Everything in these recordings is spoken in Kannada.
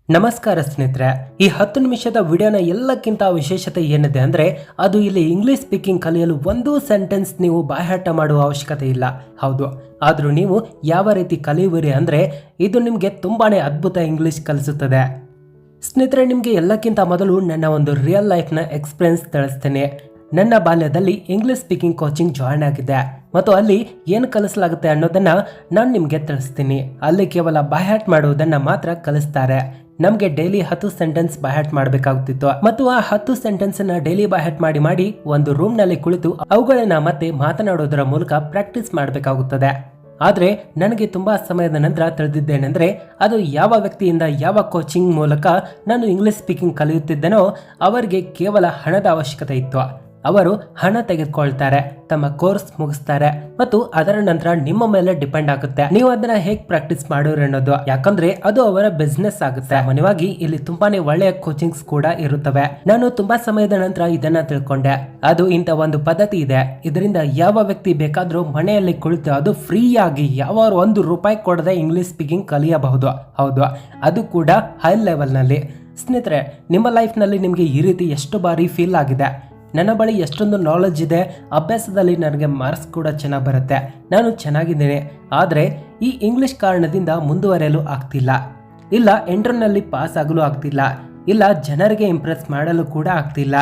ನಮಸ್ಕಾರ ಸ್ನೇಹಿತರೆ, ಈ 10 ನಿಮಿಷದ ವಿಡಿಯೋನ ಎಲ್ಲಕ್ಕಿಂತ ವಿಶೇಷತೆ ಏನಿದೆ ಅಂದ್ರೆ ಅದು ಇಲ್ಲಿ ಇಂಗ್ಲಿಷ್ ಸ್ಪೀಕಿಂಗ್ ಕಲಿಯಲು ಒಂದು ಸೆಂಟೆನ್ಸ್ ನೀವು ಬಾಯ್ಹಾಟ ಮಾಡುವ ಅವಶ್ಯಕತೆ ಇಲ್ಲ. ಹೌದು, ಆದ್ರೂ ನೀವು ಯಾವ ರೀತಿ ಕಲಿಯುವಿರಿ ಅಂದ್ರೆ ಇದು ನಿಮಗೆ ತುಂಬಾನೇ ಅದ್ಭುತ ಇಂಗ್ಲಿಷ್ ಕಲಿಸುತ್ತದೆ. ಸ್ನೇಹಿತರೆ, ನಿಮಗೆ ಎಲ್ಲಕ್ಕಿಂತ ಮೊದಲು ನನ್ನ ಒಂದು ರಿಯಲ್ ಲೈಫ್ನ ಎಕ್ಸ್ಪೀರಿಯನ್ಸ್ ತಿಳಿಸ್ತೇನೆ. ನನ್ನ ಬಾಲ್ಯದಲ್ಲಿ ಇಂಗ್ಲಿಷ್ ಸ್ಪೀಕಿಂಗ್ ಕೋಚಿಂಗ್ ಜಾಯ್ನ್ ಆಗಿದೆ ಮತ್ತು ಅಲ್ಲಿ ಏನು ಕಲಿಸಲಾಗುತ್ತೆ ಅನ್ನೋದನ್ನ ನಾನು ನಿಮಗೆ ತಿಳಿಸ್ತೀನಿ. ಅಲ್ಲಿ ಕೇವಲ ಬಾಯ್ಹಾಟ್ ಮಾಡುವುದನ್ನ ಮಾತ್ರ ಕಲಿಸ್ತಾರೆ. ನಮಗೆ ಡೈಲಿ 10 ಸೆಂಟೆನ್ಸ್ ಬಾಯ್ಹಾಟ್ ಮಾಡಬೇಕಾಗುತ್ತಿತ್ತು ಮತ್ತು ಆ 10 ಸೆಂಟೆನ್ಸ್ ಅನ್ನ ಡೈಲಿ ಬಾಯ್ಹಾಟ್ ಮಾಡಿ ಒಂದು ರೂಮ್ ನಲ್ಲಿ ಕುಳಿತು ಅವುಗಳನ್ನ ಮತ್ತೆ ಮಾತನಾಡೋದರ ಮೂಲಕ ಪ್ರಾಕ್ಟೀಸ್ ಮಾಡಬೇಕಾಗುತ್ತದೆ. ಆದ್ರೆ ನನಗೆ ತುಂಬಾ ಸಮಯದ ನಂತರ ತಿಳಿದಿದ್ದೇನೆಂದ್ರೆ ಅದು ಯಾವ ವ್ಯಕ್ತಿಯಿಂದ ಯಾವ ಕೋಚಿಂಗ್ ಮೂಲಕ ನಾನು ಇಂಗ್ಲಿಷ್ ಸ್ಪೀಕಿಂಗ್ ಕಲಿಯುತ್ತಿದ್ದನೋ ಅವರಿಗೆ ಕೇವಲ ಹಣದ ಅವಶ್ಯಕತೆ ಇತ್ತು. ಅವರು ಹಣ ತೆಗೆದುಕೊಳ್ತಾರೆ, ತಮ್ಮ ಕೋರ್ಸ್ ಮುಗಿಸ್ತಾರೆ ಮತ್ತು ಅದರ ನಂತರ ನಿಮ್ಮ ಮೇಲೆ ಡಿಪೆಂಡ್ ಆಗುತ್ತೆ ನೀವು ಅದನ್ನ ಹೇಗ್ ಪ್ರಾಕ್ಟೀಸ್ ಮಾಡೋರು ಅನ್ನೋದು. ಯಾಕಂದ್ರೆ ಅದು ಅವರ ಬಿಸ್ನೆಸ್ ಆಗುತ್ತೆ. ಸಾಮಾನ್ಯವಾಗಿ ಇಲ್ಲಿ ತುಂಬಾನೇ ಒಳ್ಳೆಯ ಕೋಚಿಂಗ್ಸ್ ಕೂಡ ಇರುತ್ತವೆ. ನಾನು ತುಂಬಾ ಸಮಯದ ನಂತರ ಇದನ್ನ ತಿಳ್ಕೊಂಡೆ. ಅದು ಇಂತ ಒಂದು ಪದ್ಧತಿ ಇದೆ, ಇದರಿಂದ ಯಾವ ವ್ಯಕ್ತಿ ಬೇಕಾದ್ರೂ ಮನೆಯಲ್ಲಿ ಕುಳಿತು ಅದು ಫ್ರೀ ಆಗಿ ಯಾವ ₹1 ಕೊಡದೆ ಇಂಗ್ಲಿಷ್ ಸ್ಪೀಕಿಂಗ್ ಕಲಿಯಬಹುದು. ಹೌದು, ಅದು ಕೂಡ ಹೈ ಲೆವೆಲ್ ನಲ್ಲಿ. ಸ್ನೇಹಿತರೆ, ನಿಮ್ಮ ಲೈಫ್ ನಲ್ಲಿ ನಿಮ್ಗೆ ಈ ರೀತಿ ಎಷ್ಟು ಬಾರಿ ಫೀಲ್ ಆಗಿದೆ? ನನ್ನ ಬಳಿ ಎಷ್ಟೊಂದು ನಾಲೆಜ್ ಇದೆ, ಅಭ್ಯಾಸದಲ್ಲಿ ನನಗೆ ಮಾರ್ಕ್ಸ್ ಕೂಡ ಚೆನ್ನಾಗಿ ಬರುತ್ತೆ, ನಾನು ಚೆನ್ನಾಗಿದ್ದೇನೆ, ಆದರೆ ಈ ಇಂಗ್ಲಿಷ್ ಕಾರಣದಿಂದ ಮುಂದುವರೆಯಲು ಆಗ್ತಿಲ್ಲ, ಇಲ್ಲ ಇಂಟರ್ನಲ್ಲಿ ಪಾಸ್ ಆಗಲು ಆಗ್ತಿಲ್ಲ, ಇಲ್ಲ ಜನರಿಗೆ ಇಂಪ್ರೆಸ್ ಮಾಡಲು ಕೂಡ ಆಗ್ತಿಲ್ಲ.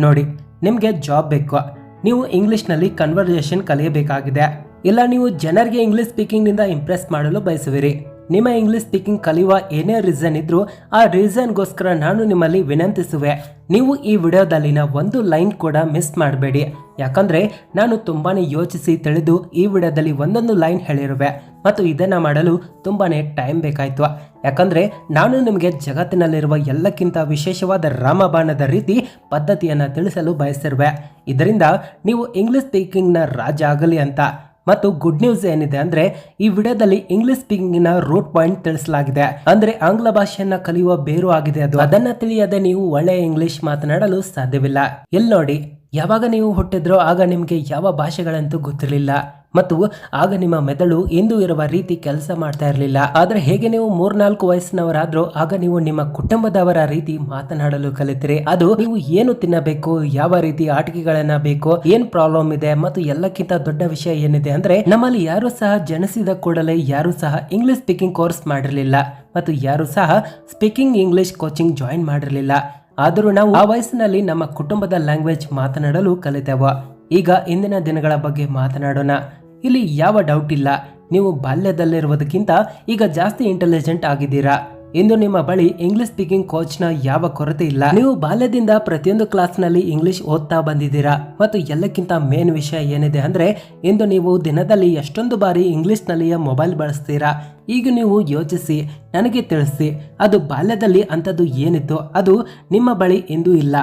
ನೋಡಿ, ನಿಮಗೆ ಜಾಬ್ ಬೇಕು, ನೀವು ಇಂಗ್ಲಿಷ್ನಲ್ಲಿ ಕನ್ವರ್ಸೇಷನ್ ಕಲಿಯಬೇಕಾಗಿದೆ, ಇಲ್ಲ ನೀವು ಜನರಿಗೆ ಇಂಗ್ಲಿಷ್ ಸ್ಪೀಕಿಂಗ್ನಿಂದ ಇಂಪ್ರೆಸ್ ಮಾಡಲು ಬಯಸುವಿರಿ. ನಿಮ್ಮ ಇಂಗ್ಲಿಷ್ ಸ್ಪೀಕಿಂಗ್ ಕಲಿಯುವ ಏನೇ ರೀಸನ್ ಇದ್ರೂ ಆ ರೀಸನ್ಗೋಸ್ಕರ ನಾನು ನಿಮ್ಮಲ್ಲಿ ವಿನಂತಿಸುವೆ, ನೀವು ಈ ವಿಡಿಯೋದಲ್ಲಿನ ಒಂದು ಲೈನ್ ಕೂಡ ಮಿಸ್ ಮಾಡಬೇಡಿ. ಯಾಕಂದ್ರೆ ನಾನು ತುಂಬಾನೇ ಯೋಚಿಸಿ ತಿಳಿದು ಈ ವಿಡಿಯೋದಲ್ಲಿ ಒಂದೊಂದು ಲೈನ್ ಹೇಳಿರುವೆ ಮತ್ತು ಇದನ್ನ ಮಾಡಲು ತುಂಬಾನೇ ಟೈಮ್ ಬೇಕಾಯ್ತು. ಯಾಕಂದ್ರೆ ನಾನು ನಿಮಗೆ ಜಗತ್ತಿನಲ್ಲಿರುವ ಎಲ್ಲಕ್ಕಿಂತ ವಿಶೇಷವಾದ ರಾಮಬಾಣದ ರೀತಿ ಪದ್ಧತಿಯನ್ನ ತಿಳಿಸಲು ಬಯಸಿರುವೆ. ಇದರಿಂದ ನೀವು ಇಂಗ್ಲಿಷ್ ಸ್ಪೀಕಿಂಗ್ನ ರಾಜ ಆಗಲಿ ಅಂತ. ಮತ್ತು ಗುಡ್ ನ್ಯೂಸ್ ಏನಿದೆ ಅಂದ್ರೆ ಈ ವಿಡಿಯೋದಲ್ಲಿ ಇಂಗ್ಲಿಷ್ ಸ್ಪೀಕಿಂಗ್ ನ ರೂಟ್ ಪಾಯಿಂಟ್ ತಿಳಿಸಲಾಗಿದೆ. ಅಂದ್ರೆ ಆಂಗ್ಲ ಭಾಷೆಯನ್ನ ಕಲಿಯುವ ಬೇರು ಆಗಿದೆ ಅದು. ಅದನ್ನ ತಿಳಿಯದೆ ನೀವು ಒಳ್ಳೆಯ ಇಂಗ್ಲಿಷ್ ಮಾತನಾಡಲು ಸಾಧ್ಯವಿಲ್ಲ. ಎಲ್ಲಿ ನೋಡಿ, ಯಾವಾಗ ನೀವು ಹುಟ್ಟಿದ್ರೋ ಆಗ ನಿಮ್ಗೆ ಯಾವ ಭಾಷೆಗಳಂತೂ ಗೊತ್ತಿರಲಿಲ್ಲ ಮತ್ತು ಆಗ ನಿಮ್ಮ ಮೆದುಳು ಇಂದು ಇರುವ ರೀತಿ ಕೆಲಸ ಮಾಡ್ತಾ ಇರಲಿಲ್ಲ. ಆದ್ರೆ ಹೇಗೆ ನೀವು 3-4 ವಯಸ್ಸಿನವರಾದ್ರೂ ಆಗ ನೀವು ನಿಮ್ಮ ಕುಟುಂಬದವರ ರೀತಿ ಮಾತನಾಡಲು ಕಲಿತಿರಿ. ಅದು ನೀವು ಏನು ತಿನ್ನಬೇಕು, ಯಾವ ರೀತಿ ಆಟಿಕೆಗಳನ್ನ ಬೇಕು, ಏನ್ ಪ್ರಾಬ್ಲಮ್ ಇದೆ ಮತ್ತು ಎಲ್ಲಕ್ಕಿಂತ ದೊಡ್ಡ ವಿಷಯ ಏನಿದೆ ಅಂದ್ರೆ ನಮ್ಮಲ್ಲಿ ಯಾರು ಸಹ ಜನಿಸಿದ ಕೂಡಲೇ ಯಾರು ಸಹ ಇಂಗ್ಲಿಷ್ ಸ್ಪೀಕಿಂಗ್ ಕೋರ್ಸ್ ಮಾಡಿರಲಿಲ್ಲ ಮತ್ತು ಯಾರು ಸಹ ಸ್ಪೀಕಿಂಗ್ ಇಂಗ್ಲಿಷ್ ಕೋಚಿಂಗ್ ಜಾಯಿನ್ ಮಾಡಿರಲಿಲ್ಲ. ಆದರೂ ನಾವು ಆ ವಯಸ್ಸಿನಲ್ಲಿ ನಮ್ಮ ಕುಟುಂಬದ ಲ್ಯಾಂಗ್ವೇಜ್ ಮಾತನಾಡಲು ಕಲಿತೆವು. ಈಗ ಇಂದಿನ ದಿನಗಳ ಬಗ್ಗೆ ಮಾತನಾಡೋಣ. ಇಲ್ಲಿ ಯಾವ ಡೌಟ್ ಇಲ್ಲ, ನೀವು ಬಾಲ್ಯದಲ್ಲಿರುವುದಕ್ಕಿಂತ ಈಗ ಜಾಸ್ತಿ ಇಂಟೆಲಿಜೆಂಟ್ ಆಗಿದ್ದೀರಾ. ಇಂದು ನಿಮ್ಮ ಬಳಿ ಇಂಗ್ಲಿಷ್ ಸ್ಪೀಕಿಂಗ್ ಕೋಚ್ನ ಯಾವ ಕೊರತೆ ಇಲ್ಲ. ನೀವು ಬಾಲ್ಯದಿಂದ ಪ್ರತಿಯೊಂದು ಕ್ಲಾಸ್ನಲ್ಲಿ ಇಂಗ್ಲಿಷ್ ಓದ್ತಾ ಬಂದಿದ್ದೀರಾ ಮತ್ತು ಎಲ್ಲಕ್ಕಿಂತ ಮೇನ್ ವಿಷಯ ಏನಿದೆ ಅಂದ್ರೆ ಇಂದು ನೀವು ದಿನದಲ್ಲಿ ಎಷ್ಟೊಂದು ಬಾರಿ ಇಂಗ್ಲಿಷ್ ನಲ್ಲಿಯ ಮೊಬೈಲ್ ಬಳಸ್ತೀರಾ. ಈಗ ನೀವು ಯೋಚಿಸಿ, ನನಗೆ ತಿಳಿಸಿ, ಅದು ಬಾಲ್ಯದಲ್ಲಿ ಅಂಥದ್ದು ಏನಿತ್ತು ಅದು ನಿಮ್ಮ ಬಳಿ ಇಂದು ಇಲ್ಲ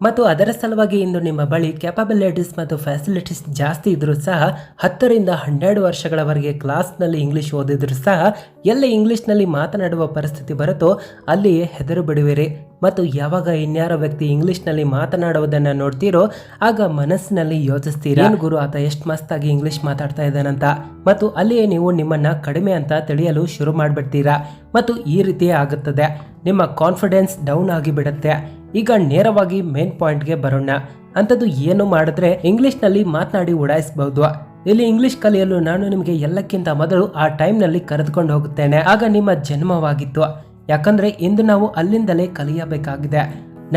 ಮತ್ತು ಅದರ ಸಲುವಾಗಿ ಇಂದು ನಿಮ್ಮ ಬಳಿ ಕ್ಯಾಪಬಿಲಿಟೀಸ್ ಮತ್ತು ಫ್ಯಾಸಿಲಿಟೀಸ್ ಜಾಸ್ತಿ ಇದ್ರೂ ಸಹ 10ರಿಂದ 12 ವರ್ಷಗಳವರೆಗೆ ಕ್ಲಾಸ್ನಲ್ಲಿ ಇಂಗ್ಲಿಷ್ ಓದಿದ್ರು ಸಹ ಎಲ್ಲಿ ಇಂಗ್ಲಿಷ್ನಲ್ಲಿ ಮಾತನಾಡುವ ಪರಿಸ್ಥಿತಿ ಬರುತ್ತೋ ಅಲ್ಲಿಯೇ ಹೆದರು ಬಿಡುವಿರಿ ಮತ್ತು ಯಾವಾಗ ಇನ್ಯಾರೋ ವ್ಯಕ್ತಿ ಇಂಗ್ಲಿಷ್ನಲ್ಲಿ ಮಾತನಾಡುವುದನ್ನು ನೋಡ್ತೀರೋ ಆಗ ಮನಸ್ಸಿನಲ್ಲಿ ಯೋಚಿಸ್ತೀರಾ, ಏನು ಗುರು ಆತ ಎಷ್ಟು ಮಸ್ತಾಗಿ ಇಂಗ್ಲಿಷ್ ಮಾತಾಡ್ತಾ ಇದ್ದಾನಂತ, ಮತ್ತು ಅಲ್ಲಿಯೇ ನೀವು ನಿಮ್ಮನ್ನ ಕಡಿಮೆ ಅಂತ ತಿಳಿಯಲು ಶುರು ಮಾಡಿಬಿಡ್ತೀರಾ ಮತ್ತು ಈ ರೀತಿಯೇ ಆಗುತ್ತದೆ. ನಿಮ್ಮ ಕಾನ್ಫಿಡೆನ್ಸ್ ಡೌನ್ ಆಗಿ ಬಿಡುತ್ತೆ. ಈಗ ನೇರವಾಗಿ ಮೇನ್ ಪಾಯಿಂಟ್ಗೆ ಬರೋಣ. ಅಂಥದ್ದು ಏನು ಮಾಡಿದ್ರೆ ಇಂಗ್ಲಿಷ್ನಲ್ಲಿ ಮಾತನಾಡಿ ಉಡಾಯಿಸಬಹುದು. ಇಲ್ಲಿ ಇಂಗ್ಲಿಷ್ ಕಲಿಯಲು ನಾನು ನಿಮಗೆ ಎಲ್ಲಕ್ಕಿಂತ ಮೊದಲು ಆ ಟೈಮ್ನಲ್ಲಿ ಕರೆದುಕೊಂಡು ಹೋಗುತ್ತೇನೆ. ಆಗ ನಿಮ್ಮ ಜನ್ಮವಾಗಿತ್ತು. ಯಾಕಂದ್ರೆ ಇಂದು ನಾವು ಅಲ್ಲಿಂದಲೇ ಕಲಿಯಬೇಕಾಗಿದೆ.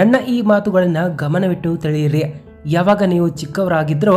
ನನ್ನ ಈ ಮಾತುಗಳನ್ನ ಗಮನವಿಟ್ಟು ತಿಳಿಯಿರಿ. ಯಾವಾಗ ನೀವು ಚಿಕ್ಕವರಾಗಿದ್ರೋ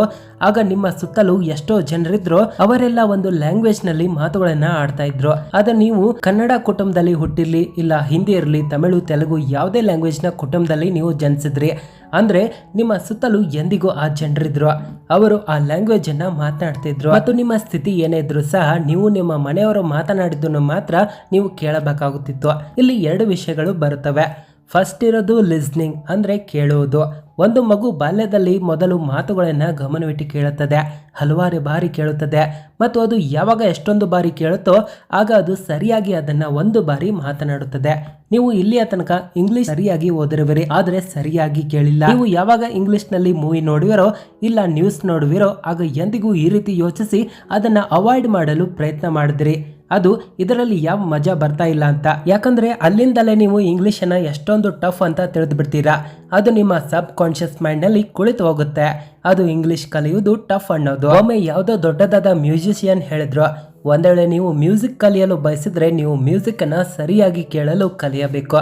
ಆಗ ನಿಮ್ಮ ಸುತ್ತಲೂ ಎಷ್ಟೋ ಜನರಿದ್ರು, ಅವರೆಲ್ಲ ಒಂದು ಲ್ಯಾಂಗ್ವೇಜ್ ನಲ್ಲಿ ಮಾತುಗಳನ್ನ ಆಡ್ತಾ ಇದ್ರು. ಆದ್ರೆ ನೀವು ಕನ್ನಡ ಕುಟುಂಬದಲ್ಲಿ ಹುಟ್ಟಿರ್ಲಿ, ಇಲ್ಲ ಹಿಂದಿ ಇರಲಿ, ತಮಿಳು, ತೆಲುಗು ಯಾವುದೇ ಲ್ಯಾಂಗ್ವೇಜ್ ನ ಕುಟುಂಬದಲ್ಲಿ ನೀವು ಜನಿಸಿದ್ರಿ ಅಂದ್ರೆ ನಿಮ್ಮ ಸುತ್ತಲೂ ಎಂದಿಗೂ ಆ ಜನರಿದ್ರು, ಅವರು ಆ ಲ್ಯಾಂಗ್ವೇಜ್ ಅನ್ನ ಮಾತನಾಡ್ತಿದ್ರು ಮತ್ತು ನಿಮ್ಮ ಸ್ಥಿತಿ ಏನೇ ಇದ್ರು ಸಹ ನೀವು ನಿಮ್ಮ ಮನೆಯವರು ಮಾತನಾಡಿದ್ದನ್ನು ಮಾತ್ರ ನೀವು ಕೇಳಬೇಕಾಗುತ್ತಿತ್ತು. ಇಲ್ಲಿ 2 ವಿಷಯಗಳು ಬರುತ್ತವೆ. ಫಸ್ಟ್ ಇರೋದು ಲಿಸ್ನಿಂಗ್, ಅಂದ್ರೆ ಕೇಳುವುದು. ಒಂದು ಮಗು ಬಾಲ್ಯದಲ್ಲಿ ಮೊದಲು ಮಾತುಗಳನ್ನ ಗಮನವಿಟ್ಟು ಕೇಳುತ್ತದೆ, ಹಲವಾರು ಬಾರಿ ಕೇಳುತ್ತದೆ ಮತ್ತು ಅದು ಯಾವಾಗ ಎಷ್ಟೊಂದು ಬಾರಿ ಕೇಳುತ್ತೋ ಆಗ ಅದು ಸರಿಯಾಗಿ ಅದನ್ನ ಒಂದು ಬಾರಿ ಮಾತನಾಡುತ್ತದೆ. ನೀವು ಇಲ್ಲಿಯ ತನಕ ಇಂಗ್ಲಿಷ್ ಸರಿಯಾಗಿ ಓದಿರುವಿರಿ, ಆದ್ರೆ ಸರಿಯಾಗಿ ಕೇಳಿಲ್ಲ. ನೀವು ಯಾವಾಗ ಇಂಗ್ಲಿಷ್ ನಲ್ಲಿ ಮೂವಿ ನೋಡುವಿರೋ ಇಲ್ಲ ನ್ಯೂಸ್ ನೋಡುವಿರೋ ಆಗ ಎಂದಿಗೂ ಈ ರೀತಿ ಯೋಚಿಸಿ ಅದನ್ನ ಅವಾಯ್ಡ್ ಮಾಡಲು ಪ್ರಯತ್ನ ಮಾಡಿದ್ರಿ. ಅದು ಇದರಲ್ಲಿ ಯಾವ ಮಜಾ ಬರ್ತಾ ಇಲ್ಲ ಅಂತ. ಯಾಕಂದ್ರೆ ಅಲ್ಲಿಂದಲೇ ನೀವು ಇಂಗ್ಲಿಷ್ ಅನ್ನ ಎಷ್ಟೊಂದು ಟಫ್ ಅಂತ ತಿಳಿದು ಬಿಡ್ತೀರಾ. ಅದು ನಿಮ್ಮ ಸಬ್ ಕಾನ್ಶಿಯಸ್ ಮೈಂಡ್ ನಲ್ಲಿ ಕುಳಿತು ಹೋಗುತ್ತೆ. ಅದು ಇಂಗ್ಲಿಷ್ ಕಲಿಯುವುದು ಟಫ್ ಅನ್ನೋದು. ಒಮ್ಮೆ ಯಾವುದೋ ದೊಡ್ಡದಾದ ಮ್ಯೂಸಿಷಿಯನ್ ಹೇಳಿದ್ರು, ಒಂದ್ ವೇಳೆ ನೀವು ಮ್ಯೂಸಿಕ್ ಕಲಿಯಲು ಬಯಸಿದ್ರೆ ನೀವು ಮ್ಯೂಸಿಕ್ ಅನ್ನ ಸರಿಯಾಗಿ ಕೇಳಲು ಕಲಿಯಬೇಕು.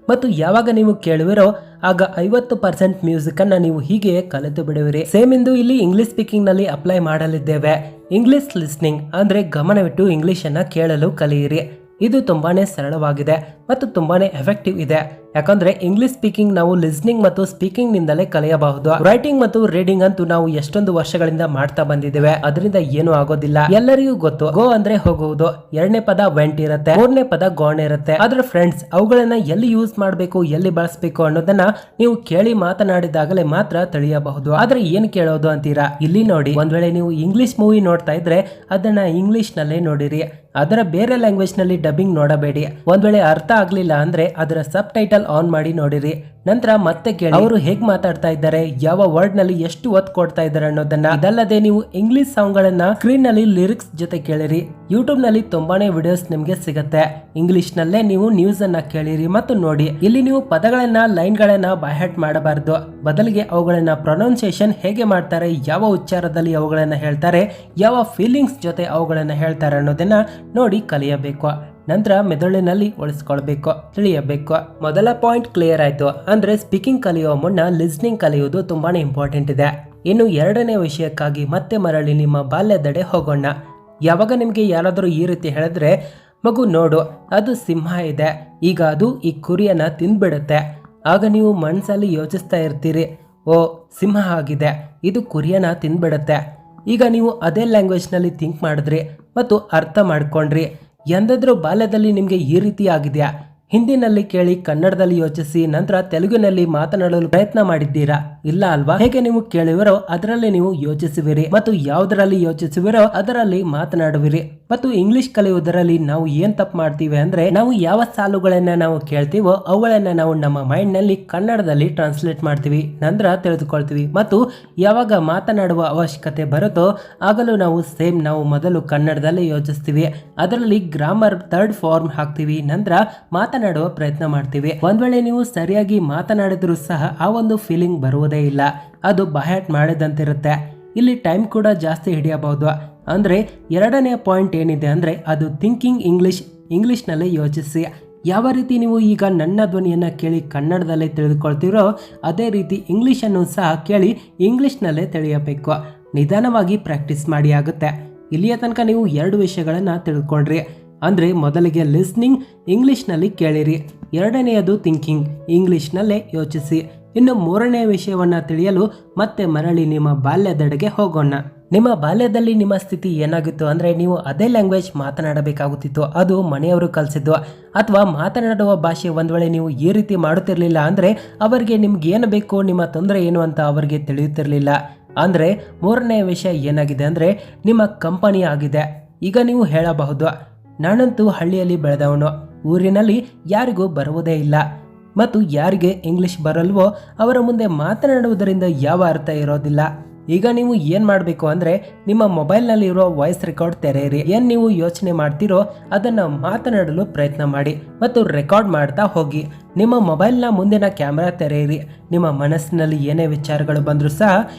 ಮತ್ತು ಯಾವಾಗ ನೀವು ಕೇಳುವಿರೋ ಆಗ 50% ಮ್ಯೂಸಿಕ್ ಅನ್ನ ನೀವು ಹೀಗೆ ಕಲಿತು ಬಿಡುವಿರಿ. ಸೇಮ್ ಇಂದು ಇಲ್ಲಿ ಇಂಗ್ಲಿಷ್ ಸ್ಪೀಕಿಂಗ್ ನಲ್ಲಿ ಅಪ್ಲೈ ಮಾಡಲಿದ್ದೇವೆ. ಇಂಗ್ಲಿಷ್ ಲಿಸ್ನಿಂಗ್ ಅಂದ್ರೆ ಗಮನವಿಟ್ಟು ಇಂಗ್ಲಿಷ್ ಅನ್ನ ಕೇಳಲು ಕಲಿಯಿರಿ. ಇದು ತುಂಬಾನೇ ಸರಳವಾಗಿದೆ ಮತ್ತು ತುಂಬಾನೇ ಎಫೆಕ್ಟಿವ್ ಇದೆ. ಯಾಕಂದ್ರೆ ಇಂಗ್ಲಿಷ್ ಸ್ಪೀಕಿಂಗ್ ನಾವು ಲಿಸ್ನಿಂಗ್ ಮತ್ತು ಸ್ಪೀಕಿಂಗ್ ನಿಂದಲೇ ಕಲಿಯಬಹುದು. ರೈಟಿಂಗ್ ಮತ್ತು ರೀಡಿಂಗ್ ಅಂತೂ ನಾವು ಎಷ್ಟೊಂದು ವರ್ಷಗಳಿಂದ ಮಾಡ್ತಾ ಬಂದಿದ್ದೇವೆ, ಅದರಿಂದ ಏನು ಆಗೋದಿಲ್ಲ. ಎಲ್ಲರಿಗೂ ಗೊತ್ತು, ಗೋ ಅಂದ್ರೆ ಹೋಗುವುದು, ಎರಡನೇ ಪದ ವೆಂಟ್ ಇರುತ್ತೆ, ಮೂರನೇ ಪದ ಗಾನ್ ಇರುತ್ತೆ. ಆದ್ರೆ ಫ್ರೆಂಡ್ಸ್, ಅವುಗಳನ್ನ ಎಲ್ಲಿ ಯೂಸ್ ಮಾಡಬೇಕು, ಎಲ್ಲಿ ಬಳಸಬೇಕು ಅನ್ನೋದನ್ನ ನೀವು ಕೇಳಿ ಮಾತನಾಡಿದಾಗಲೇ ಮಾತ್ರ ತಿಳಿಯಬಹುದು. ಆದ್ರೆ ಏನ್ ಕೇಳೋದು ಅಂತೀರಾ? ಇಲ್ಲಿ ನೋಡಿ, ಒಂದ್ ವೇಳೆ ನೀವು ಇಂಗ್ಲಿಷ್ ಮೂವಿ ನೋಡ್ತಾ ಇದ್ರೆ ಅದನ್ನ ಇಂಗ್ಲಿಷ್ ನಲ್ಲೇ ನೋಡಿರಿ. ಅದರ ಬೇರೆ ಲ್ಯಾಂಗ್ವೇಜ್ ನಲ್ಲಿ ಡಬ್ಬಿಂಗ್ ನೋಡಬೇಡಿ. ಒಂದ್ ವೇಳೆ ಅರ್ಥ ಆಗ್ಲಿಲ್ಲ ಅಂದ್ರೆ ಅದರ ಸಬ್ ಟೈಟಲ್ ಆನ್ ಮಾಡಿ ನೋಡಿರಿ. ನಂತರ ಮತ್ತೆ ಕೇಳಿ ಅವರು ಹೇಗ್ ಮಾತಾಡ್ತಾ ಇದ್ದಾರೆ, ಯಾವ ವರ್ಡ್ ನಲ್ಲಿ ಎಷ್ಟು ಒತ್ತು ಕೊಡ್ತಾ ಇದ್ದಾರೆ ಅನ್ನೋದನ್ನ. ಇದಲ್ಲದೆ ನೀವು ಇಂಗ್ಲಿಷ್ ಸಾಂಗ್ ಗಳನ್ನ ಸ್ಕ್ರೀನ್ ನಲ್ಲಿ ಲಿರಿಕ್ಸ್ ಜೊತೆ ಕೇಳಿರಿ. ಯೂಟ್ಯೂಬ್ ನಲ್ಲಿ ತುಂಬಾನೇ ವಿಡಿಯೋಸ್ ನಿಮ್ಗೆ ಸಿಗುತ್ತೆ. ಇಂಗ್ಲಿಷ್ ನಲ್ಲೇ ನೀವು ನ್ಯೂಸ್ ಅನ್ನ ಕೇಳಿರಿ ಮತ್ತು ನೋಡಿ. ಇಲ್ಲಿ ನೀವು ಪದಗಳನ್ನ, ಲೈನ್ ಗಳನ್ನ ಬೈಹ್ಯಾಟ್ ಮಾಡಬಾರದು. ಬದಲಿಗೆ ಅವುಗಳನ್ನ ಪ್ರೊನೌನ್ಸಿಯೇಷನ್ ಹೇಗೆ ಮಾಡ್ತಾರೆ, ಯಾವ ಉಚ್ಚಾರದಲ್ಲಿ ಅವುಗಳನ್ನ ಹೇಳ್ತಾರೆ, ಯಾವ ಫೀಲಿಂಗ್ಸ್ ಜೊತೆ ಅವುಗಳನ್ನ ಹೇಳ್ತಾರೆ ಅನ್ನೋದನ್ನ ನೋಡಿ ಕಲಿಯಬೇಕು. ನಂತರ ಮೆದುಳಿನಲ್ಲಿ ಉಳಿಸ್ಕೊಳ್ಬೇಕು, ತಿಳಿಯಬೇಕು. ಮೊದಲ ಪಾಯಿಂಟ್ ಕ್ಲಿಯರ್ ಆಯ್ತು. ಅಂದ್ರೆ ಸ್ಪೀಕಿಂಗ್ ಕಲಿಯುವ ಮುನ್ನ ಲಿಸ್ನಿಂಗ್ ಕಲಿಯುವುದು ತುಂಬಾನೇ ಇಂಪಾರ್ಟೆಂಟ್ ಇದೆ. ಇನ್ನು ಎರಡನೇ ವಿಷಯಕ್ಕಾಗಿ ಮತ್ತೆ ಮರಳಿ ನಿಮ್ಮ ಬಾಲ್ಯದೆಡೆ ಹೋಗೋಣ. ಯಾವಾಗ ನಿಮ್ಗೆ ಯಾರಾದರೂ ಈ ರೀತಿ ಹೇಳಿದ್ರೆ, ಮಗು ನೋಡು ಅದು ಸಿಂಹ ಇದೆ, ಈಗ ಅದು ಈ ಕುರಿಯನ್ನ ತಿಂದ್ಬಿಡುತ್ತೆ. ಆಗ ನೀವು ಮನಸ್ಸಲ್ಲಿ ಯೋಚಿಸ್ತಾ ಇರ್ತೀರಿ, ಓ ಸಿಂಹ ಆಗಿದೆ, ಇದು ಕುರಿಯನ್ನ ತಿಂದ್ಬಿಡುತ್ತೆ. ಈಗ ನೀವು ಅದೇ ಲ್ಯಾಂಗ್ವೇಜ್ ನಲ್ಲಿ ಥಿಂಕ್ ಮಾಡಿದ್ರಿ ಮತ್ತು ಅರ್ಥ ಮಾಡ್ಕೊಂಡ್ರಿ. ಎಂದಾದ್ರೂ ಬಾಲ್ಯದಲ್ಲಿ ನಿಮ್ಗೆ ಈ ರೀತಿ ಆಗಿದೆಯಾ? ಹಿಂದಿನಲ್ಲಿ ಕೇಳಿ ಕನ್ನಡದಲ್ಲಿ ಯೋಚಿಸಿ ನಂತರ ತೆಲುಗಿನಲ್ಲಿ ಮಾತನಾಡಲು ಪ್ರಯತ್ನ ಮಾಡಿದ್ದೀರಾ? ಇಲ್ಲ ಅಲ್ವಾ? ಹೇಗೆ ನೀವು ಕೇಳುವಿರೋ ಅದರಲ್ಲಿ ನೀವು ಯೋಚಿಸುವಿರಿ ಮತ್ತು ಯಾವುದರಲ್ಲಿ ಯೋಚಿಸುವಿರೋ ಅದರಲ್ಲಿ ಮಾತನಾಡುವಿರಿ. ಮತ್ತು ಇಂಗ್ಲಿಷ್ ಕಲಿಯುವುದರಲ್ಲಿ ನಾವು ಏನ್ ತಪ್ಪು ಮಾಡ್ತೀವಿ ಅಂದ್ರೆ, ನಾವು ಯಾವ ಸಾಲುಗಳನ್ನ ನಾವು ಕೇಳ್ತೀವೋ ಅವುಗಳನ್ನ ನಾವು ನಮ್ಮ ಮೈಂಡ್ ನಲ್ಲಿ ಕನ್ನಡದಲ್ಲಿ ಟ್ರಾನ್ಸ್ಲೇಟ್ ಮಾಡ್ತೀವಿ, ನಂತರ ತಿಳಿದುಕೊಳ್ತೀವಿ. ಮತ್ತು ಯಾವಾಗ ಮಾತನಾಡುವ ಅವಶ್ಯಕತೆ ಬರುತ್ತೋ ಆಗಲೂ ನಾವು ಮೊದಲು ಕನ್ನಡದಲ್ಲಿ ಯೋಚಿಸ್ತೀವಿ, ಅದರಲ್ಲಿ ಗ್ರಾಮರ್ ಥರ್ಡ್ ಫಾರ್ಮ್ ಹಾಕ್ತೀವಿ, ನಂತರ ಮಾತನಾಡುವ ಪ್ರಯತ್ನ ಮಾಡ್ತೀವಿ. ಒಂದ್ ವೇಳೆ ನೀವು ಸರಿಯಾಗಿ ಮಾತನಾಡಿದ್ರು ಸಹ ಆ ಒಂದು ಫೀಲಿಂಗ್ ಬರುವುದೇ ಇಲ್ಲ, ಅದು ಬೈಹ್ಯಾಟ್ ಮಾಡಿದಂತಿರುತ್ತೆ. ಇಲ್ಲಿ ಟೈಮ್ ಕೂಡ ಜಾಸ್ತಿ ಹಿಡಿಯಬಹುದು. ಅಂದ್ರೆ ಎರಡನೇ ಪಾಯಿಂಟ್ ಏನಿದೆ ಅಂದ್ರೆ, ಅದು ಥಿಂಕಿಂಗ್ ಇಂಗ್ಲಿಷ್ ನಲ್ಲಿ ಯೋಚಿಸಿ. ಯಾವ ರೀತಿ ನೀವು ಈಗ ನನ್ನ ಧ್ವನಿಯನ್ನ ಕೇಳಿ ಕನ್ನಡದಲ್ಲೇ ತಿಳಿದುಕೊಳ್ತೀರೋ ಅದೇ ರೀತಿ ಇಂಗ್ಲಿಷ್ ಅನ್ನು ಸಹ ಕೇಳಿ ಇಂಗ್ಲಿಷ್ ನಲ್ಲೇ ತಿಳಿಯಬೇಕು. ನಿಧಾನವಾಗಿ ಪ್ರಾಕ್ಟೀಸ್ ಮಾಡಿ ಆಗುತ್ತೆ. ಇಲ್ಲಿಯ ತನಕ ನೀವು ಎರಡು ವಿಷಯಗಳನ್ನ ತಿಳ್ಕೊಂಡ್ರಿ. ಅಂದ್ರೆ ಮೊದಲಿಗೆ ಲಿಸ್ನಿಂಗ್ ಇಂಗ್ಲಿಷ್ ನಲ್ಲಿ ಕೇಳಿರಿ, ಎರಡನೆಯದು ಥಿಂಕಿಂಗ್ ಇಂಗ್ಲಿಷ್ ನಲ್ಲೇ ಯೋಚಿಸಿ. ಇನ್ನು ಮೂರನೇ ವಿಷಯವನ್ನ ತಿಳಿಯಲು ಮತ್ತೆ ಮರಳಿ ನಿಮ್ಮ ಬಾಲ್ಯದೆಡೆಗೆ ಹೋಗೋಣ. ನಿಮ್ಮ ಬಾಲ್ಯದಲ್ಲಿ ನಿಮ್ಮ ಸ್ಥಿತಿ ಏನಾಗಿತ್ತು ಅಂದ್ರೆ, ನೀವು ಅದೇ ಲ್ಯಾಂಗ್ವೇಜ್ ಮಾತನಾಡಬೇಕಾಗುತ್ತಿತ್ತು, ಅದು ಮನೆಯವರು ಕಲಿಸಿದ್ದು. ಅಥವಾ ಮಾತನಾಡುವ ಭಾಷೆ ಒಂದ್ ವೇಳೆ ನೀವು ಈ ರೀತಿ ಮಾಡುತ್ತಿರಲಿಲ್ಲ ಅಂದ್ರೆ ಅವರಿಗೆ ನಿಮ್ಗೆ ಏನು ಬೇಕು, ನಿಮ್ಮ ತೊಂದರೆ ಏನು ಅಂತ ಅವರಿಗೆ ತಿಳಿಯುತ್ತಿರಲಿಲ್ಲ. ಅಂದ್ರೆ ಮೂರನೇ ವಿಷಯ ಏನಾಗಿದೆ ಅಂದ್ರೆ, ನಿಮ್ಮ ಕಂಪನಿ ಆಗಿದೆ. ಈಗ ನೀವು ಹೇಳಬಹುದು, ನಾನಂತೂ ಹಳ್ಳಿಯಲ್ಲಿ ಬೆಳೆದವನು, ಊರಿನಲ್ಲಿ ಯಾರಿಗೂ ಬರುವುದೇ ಇಲ್ಲ ಮತ್ತು ಯಾರಿಗೆ ಇಂಗ್ಲಿಷ್ ಬರಲ್ವೋ ಅವರ ಮುಂದೆ ಮಾತನಾಡುವುದರಿಂದ ಯಾವ ಅರ್ಥ ಇರೋದಿಲ್ಲ. ಈಗ ನೀವು ಏನ್ ಮಾಡಬೇಕು ಅಂದ್ರೆ, ನಿಮ್ಮ ಮೊಬೈಲ್ ನಲ್ಲಿ ಇರೋ ವಾಯ್ಸ್ ರೆಕಾರ್ಡ್ ತೆರೆಯಿರಿ. ಏನ್ ನೀವು ಯೋಚನೆ ಮಾಡ್ತೀರೋ ಅದನ್ನ ಮಾತನಾಡಲು ಪ್ರಯತ್ನ ಮಾಡಿ ಮತ್ತು ರೆಕಾರ್ಡ್ ಮಾಡ್ತಾ ಹೋಗಿ. ನಿಮ್ಮ ಮೊಬೈಲ್ ನ ಮುಂದಿನ ಕ್ಯಾಮೆರಾ ತೆರೆಯಿರಿ. ನಿಮ್ಮ ಮನಸ್ಸಿನಲ್ಲಿ ಏನೇ ವಿಚಾರಗಳು ಬಂದ್ರು ಸಹ,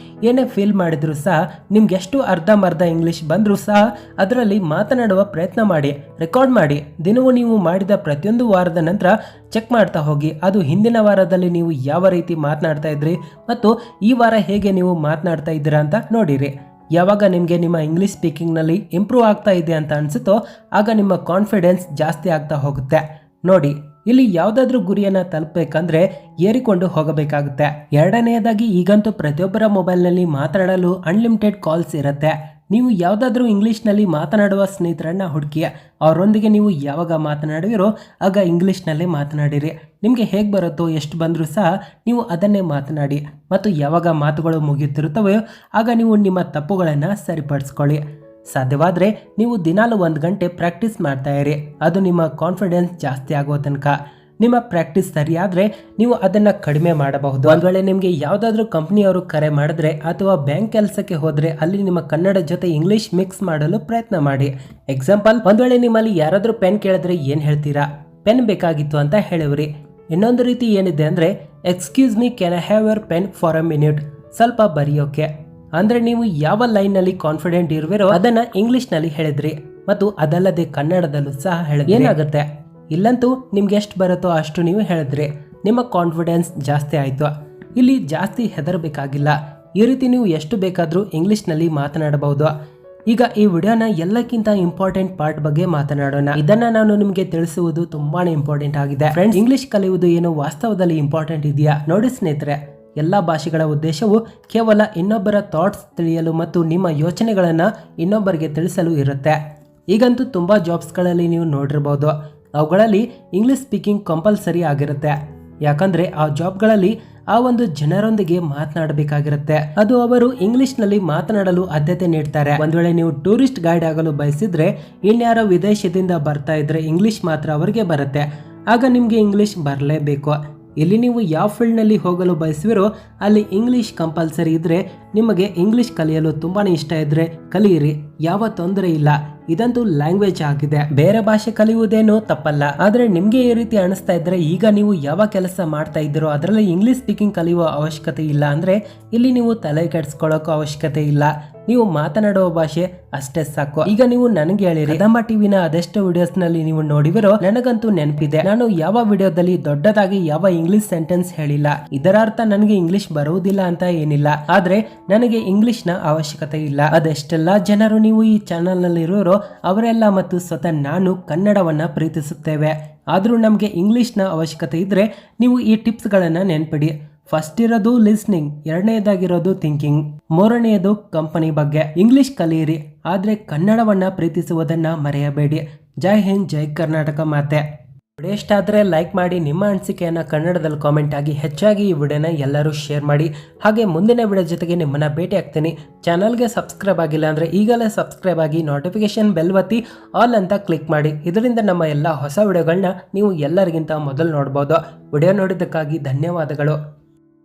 ಏನೇ ಫೀಲ್ ಮಾಡಿದ್ರು ಸಹ, ನಿಮ್ಗೆ ಎಷ್ಟು ಅರ್ಧಂಬರ್ಧ ಇಂಗ್ಲಿಷ್ ಬಂದ್ರು ಸಹ ಅದರಲ್ಲಿ ಮಾತನಾಡುವ ಪ್ರಯತ್ನ ಮಾಡಿ, ರೆಕಾರ್ಡ್ ಮಾಡಿ. ದಿನವೂ ನೀವು ಮಾಡಿದ ಪ್ರತಿಯೊಂದು ವಾರದ ನಂತರ ಚೆಕ್ ಮಾಡ್ತಾ ಹೋಗಿ. ಅದು ಹಿಂದಿನ ವಾರದಲ್ಲಿ ನೀವು ಯಾವ ರೀತಿ ಮಾತನಾಡ್ತಾ ಇದ್ರಿ ಮತ್ತು ಈ ವಾರ ಹೇಗೆ ನೀವು ಮಾತನಾಡ್ತಾ ಇದ್ದೀರಾ ಅಂತ ನೋಡಿರಿ. ಯಾವಾಗ ನಿಮಗೆ ನಿಮ್ಮ ಇಂಗ್ಲಿಷ್ ಸ್ಪೀಕಿಂಗ್ ನಲ್ಲಿ ಇಂಪ್ರೂವ್ ಆಗ್ತಾ ಇದೆ ಅಂತ ಅನ್ಸುತ್ತೋ ಆಗ ನಿಮ್ಮ ಕಾನ್ಫಿಡೆನ್ಸ್ ಜಾಸ್ತಿ ಆಗ್ತಾ ಹೋಗುತ್ತೆ. ನೋಡಿ, ಇಲ್ಲಿ ಯಾವ್ದಾದ್ರೂ ಗುರಿಯನ್ನ ತಲುಪಬೇಕಂದ್ರೆ ಏರಿಕೊಂಡು ಹೋಗಬೇಕಾಗುತ್ತೆ. ಎರಡನೆಯದಾಗಿ, ಈಗಂತೂ ಪ್ರತಿಯೊಬ್ಬರ ಮೊಬೈಲ್ ನಲ್ಲಿ ಮಾತನಾಡಲು ಅನ್ಲಿಮಿಟೆಡ್ ಕಾಲ್ಸ್ ಇರುತ್ತೆ. ನೀವು ಯಾವುದಾದ್ರೂ ಇಂಗ್ಲಿಷ್ನಲ್ಲಿ ಮಾತನಾಡುವ ಸ್ನೇಹಿತರನ್ನ ಹುಡುಕಿ, ಅವರೊಂದಿಗೆ ನೀವು ಯಾವಾಗ ಮಾತನಾಡುವಿರೋ ಆಗ ಇಂಗ್ಲಿಷ್ನಲ್ಲೇ ಮಾತನಾಡಿರಿ. ನಿಮಗೆ ಹೇಗೆ ಬರುತ್ತೋ ಎಷ್ಟು ಬಂದರೂ ಸಹ ನೀವು ಅದನ್ನೇ ಮಾತನಾಡಿ. ಮತ್ತು ಯಾವಾಗ ಮಾತುಗಳು ಮುಗಿಯುತ್ತಿರುತ್ತವೆಯೋ ಆಗ ನೀವು ನಿಮ್ಮ ತಪ್ಪುಗಳನ್ನು ಸರಿಪಡಿಸ್ಕೊಳ್ಳಿ. ಸಾಧ್ಯವಾದರೆ ನೀವು ದಿನಾಲು 1 ಗಂಟೆ ಪ್ರಾಕ್ಟೀಸ್ ಮಾಡ್ತಾ ಇರಿ. ಅದು ನಿಮ್ಮ ಕಾನ್ಫಿಡೆನ್ಸ್ ಜಾಸ್ತಿ ಆಗೋ ತನಕ. ನಿಮ್ಮ ಪ್ರಾಕ್ಟೀಸ್ ಸರಿಯಾದ್ರೆ ನೀವು ಅದನ್ನ ಕಡಿಮೆ ಮಾಡಬಹುದು. ಒಂದ್ ವೇಳೆ ನಿಮ್ಗೆ ಯಾವ್ದಾದ್ರು ಕಂಪನಿಯವರು ಕರೆ ಮಾಡಿದ್ರೆ ಅಥವಾ ಬ್ಯಾಂಕ್ ಕೆಲಸಕ್ಕೆ ಹೋದ್ರೆ ಅಲ್ಲಿ ನಿಮ್ಮ ಕನ್ನಡ ಜೊತೆ ಇಂಗ್ಲಿಷ್ ಮಿಕ್ಸ್ ಮಾಡಲು ಪ್ರಯತ್ನ ಮಾಡಿ. ಎಕ್ಸಾಂಪಲ್, ಒಂದ್ ವೇಳೆ ನಿಮ್ಮಲ್ಲಿ ಯಾರಾದ್ರೂ ಪೆನ್ ಕೇಳಿದ್ರೆ ಏನ್ ಹೇಳ್ತೀರಾ? ಪೆನ್ ಬೇಕಾಗಿತ್ತು ಅಂತ ಹೇಳಿವ್ರಿ. ಇನ್ನೊಂದು ರೀತಿ ಏನಿದೆ ಅಂದ್ರೆ, excuse me, can I have your pen for a minute? ಸ್ವಲ್ಪ ಬರೆಯೋಕೆ. ಅಂದ್ರೆ ನೀವು ಯಾವ ಲೈನ್ ನಲ್ಲಿ ಕಾನ್ಫಿಡೆಂಟ್ ಇರುವಿರೋ ಅದನ್ನ ಇಂಗ್ಲಿಷ್ ನಲ್ಲಿ ಹೇಳಿದ್ರಿ ಮತ್ತು ಅದಲ್ಲದೆ ಕನ್ನಡದಲ್ಲೂ ಸಹ ಹೇಳಿದ್ರಿ. ಏನಾಗುತ್ತೆ? ಇಲ್ಲಂತೂ ನಿಮ್ಗೆ ಎಷ್ಟು ಬರುತ್ತೋ ಅಷ್ಟು ನೀವು ಹೇಳಿದ್ರಿ, ನಿಮ್ಮ ಕಾನ್ಫಿಡೆನ್ಸ್ ಜಾಸ್ತಿ ಆಯ್ತು. ಇಲ್ಲಿ ಜಾಸ್ತಿ ಹೆದರಬೇಕಾಗಿಲ್ಲ. ಈ ರೀತಿ ನೀವು ಎಷ್ಟು ಬೇಕಾದ್ರೂ ಇಂಗ್ಲಿಷ್ ನಲ್ಲಿ ಮಾತನಾಡಬಹುದು. ಈಗ ಈ ವಿಡಿಯೋನ ಎಲ್ಲಕ್ಕಿಂತ ಇಂಪಾರ್ಟೆಂಟ್ ಪಾರ್ಟ್ ಬಗ್ಗೆ ಮಾತನಾಡೋಣ. ಇದನ್ನ ನಾನು ನಿಮಗೆ ತಿಳಿಸುವುದು ತುಂಬಾನೇ ಇಂಪಾರ್ಟೆಂಟ್ ಆಗಿದೆ. ಫ್ರೆಂಡ್ಸ್, ಇಂಗ್ಲಿಷ್ ಕಲಿಯುವುದು ಏನು ವಾಸ್ತವದಲ್ಲಿ ಇಂಪಾರ್ಟೆಂಟ್ ಇದೆಯಾ? ನೋಡಿ ಸ್ನೇಹಿತರೆ, ಎಲ್ಲ ಭಾಷೆಗಳ ಉದ್ದೇಶವು ಕೇವಲ ಇನ್ನೊಬ್ಬರ ಥಾಟ್ಸ್ ತಿಳಿಯಲು ಮತ್ತು ನಿಮ್ಮ ಯೋಚನೆಗಳನ್ನು ಇನ್ನೊಬ್ಬರಿಗೆ ತಿಳಿಸಲು ಇರುತ್ತೆ. ಈಗಂತೂ ತುಂಬ ಜಾಬ್ಸ್ಗಳಲ್ಲಿ ನೀವು ನೋಡಿರ್ಬೋದು, ಅವುಗಳಲ್ಲಿ ಇಂಗ್ಲಿಷ್ ಸ್ಪೀಕಿಂಗ್ ಕಂಪಲ್ಸರಿ ಆಗಿರುತ್ತೆ. ಯಾಕಂದರೆ ಆ ಜಾಬ್ಗಳಲ್ಲಿ ಆ ಒಂದು ಜನರೊಂದಿಗೆ ಮಾತನಾಡಬೇಕಾಗಿರುತ್ತೆ. ಅದು ಅವರು ಇಂಗ್ಲಿಷ್ನಲ್ಲಿ ಮಾತನಾಡಲು ಆದ್ಯತೆ ನೀಡ್ತಾರೆ. ಒಂದ್ ವೇಳೆ ನೀವು ಟೂರಿಸ್ಟ್ ಗೈಡ್ ಆಗಲು ಬಯಸಿದ್ರೆ, ಇನ್ಯಾರೋ ವಿದೇಶದಿಂದ ಬರ್ತಾ ಇದ್ರೆ ಇಂಗ್ಲಿಷ್ ಮಾತ್ರ ಅವರಿಗೆ ಬರುತ್ತೆ. ಆಗ ನಿಮಗೆ ಇಂಗ್ಲಿಷ್ ಬರಲೇಬೇಕು. ಇಲ್ಲಿ ನೀವು ಯಾವ ಫೀಲ್ಡ್ನಲ್ಲಿ ಹೋಗಲು ಬಯಸುವಿರೋ ಅಲ್ಲಿ ಇಂಗ್ಲಿಷ್ ಕಂಪಲ್ಸರಿ ಇದ್ರೆ, ನಿಮಗೆ ಇಂಗ್ಲಿಷ್ ಕಲಿಯಲು ತುಂಬಾನೇ ಇಷ್ಟ ಇದ್ರೆ ಕಲಿಯಿರಿ, ಯಾವ ತೊಂದರೆ ಇಲ್ಲ. ಇದಂತೂ ಲ್ಯಾಂಗ್ವೇಜ್ ಆಗಿದೆ. ಬೇರೆ ಭಾಷೆ ಕಲಿಯುವುದೇನೋ ತಪ್ಪಲ್ಲ. ಆದ್ರೆ ನಿಮ್ಗೆ ಈ ರೀತಿ ಅನಿಸ್ತಾ ಇದ್ರೆ, ಈಗ ನೀವು ಯಾವ ಕೆಲಸ ಮಾಡ್ತಾ ಇದ್ದೀರೋ ಅದರಲ್ಲಿ ಇಂಗ್ಲಿಷ್ ಸ್ಪೀಕಿಂಗ್ ಕಲಿಯುವ ಅವಶ್ಯಕತೆ ಇಲ್ಲ ಅಂದ್ರೆ ಇಲ್ಲಿ ನೀವು ತಲೆ ಕೆಡಿಸ್ಕೊಳ್ಳೋಕೆ ಅವಶ್ಯಕತೆ ಇಲ್ಲ. ನೀವು ಮಾತನಾಡುವ ಭಾಷೆ ಅಷ್ಟೇ ಸಾಕು. ಈಗ ನೀವು ನನಗೆ ಹೇಳಿರಿ, ಕದಂಬ ಟಿವಿನ ಅದೆಷ್ಟು ವಿಡಿಯೋಸ್ ನಲ್ಲಿ ನೀವು ನೋಡಿವಿರೋ ನನಗಂತೂ ನೆನಪಿದೆ, ನಾನು ಯಾವ ವಿಡಿಯೋದಲ್ಲಿ ದೊಡ್ಡದಾಗಿ ಯಾವ ಇಂಗ್ಲಿಷ್ ಸೆಂಟೆನ್ಸ್ ಹೇಳಿಲ್ಲ. ಇದರ ಅರ್ಥ ನನಗೆ ಇಂಗ್ಲಿಷ್ ಬರುವುದಿಲ್ಲ ಅಂತ ಏನಿಲ್ಲ, ಆದ್ರೆ ನನಗೆ ಇಂಗ್ಲಿಷ್ ನ ಅವಶ್ಯಕತೆ ಇಲ್ಲ. ಅದೆಷ್ಟೆಲ್ಲ ಜನರು ನೀವು ಈ ಚಾನೆಲ್ ನಲ್ಲಿ ಇರೋರು ಅವರೆಲ್ಲ ಮತ್ತು ಸ್ವತಃ ನಾನು ಕನ್ನಡವನ್ನ ಪ್ರೀತಿಸುತ್ತೇವೆ. ಆದ್ರೂ ನಮ್ಗೆ ಇಂಗ್ಲಿಷ್ ನ ಅವಶ್ಯಕತೆ ಇದ್ರೆ ನೀವು ಈ ಟಿಪ್ಸ್ ಗಳನ್ನ ನೆನ್ಪಿಡಿ. ಫಸ್ಟ್ ಇರೋದು ಲಿಸ್ನಿಂಗ್, ಎರಡನೇದಾಗಿರೋದು ಥಿಂಕಿಂಗ್, ಮೂರನೆಯದು ಕಂಪನಿ ಬಗ್ಗೆ. ಇಂಗ್ಲಿಷ್ ಕಲಿಯಿರಿ, ಆದ್ರೆ ಕನ್ನಡವನ್ನ ಪ್ರೀತಿಸುವುದನ್ನ ಮರೆಯಬೇಡಿ. ಜೈ ಹಿಂದ್, ಜೈ ಕರ್ನಾಟಕ ಮಾತೆ. ವಿಡಿಯೋ ಇಷ್ಟ ಆದರೆ ಲೈಕ್ ಮಾಡಿ, ನಿಮ್ಮ ಅನಿಸಿಕೆಯನ್ನು ಕನ್ನಡದಲ್ಲಿ ಕಾಮೆಂಟ್ ಆಗಿ. ಹೆಚ್ಚಾಗಿ ಈ ವಿಡಿಯೋನ ಎಲ್ಲರೂ ಶೇರ್ ಮಾಡಿ. ಹಾಗೆ ಮುಂದಿನ ವಿಡಿಯೋ ಜೊತೆಗೆ ನಿಮ್ಮನ್ನ ಭೇಟಿ ಆಗ್ತೀನಿ. ಚಾನಲ್ಗೆ ಸಬ್ಸ್ಕ್ರೈಬ್ ಆಗಿಲ್ಲ ಅಂದರೆ ಈಗಲೇ ಸಬ್ಸ್ಕ್ರೈಬ್ ಆಗಿ, ನೋಟಿಫಿಕೇಶನ್ ಬೆಲ್ ಒತ್ತಿ ಆಲ್ ಅಂತ ಕ್ಲಿಕ್ ಮಾಡಿ. ಇದರಿಂದ ನಮ್ಮ ಎಲ್ಲ ಹೊಸ ವಿಡಿಯೋಗಳನ್ನ ನೀವು ಎಲ್ಲರಿಗಿಂತ ಮೊದಲು ನೋಡ್ಬೋದು. ವಿಡಿಯೋ ನೋಡಿದ್ದಕ್ಕಾಗಿ ಧನ್ಯವಾದಗಳು.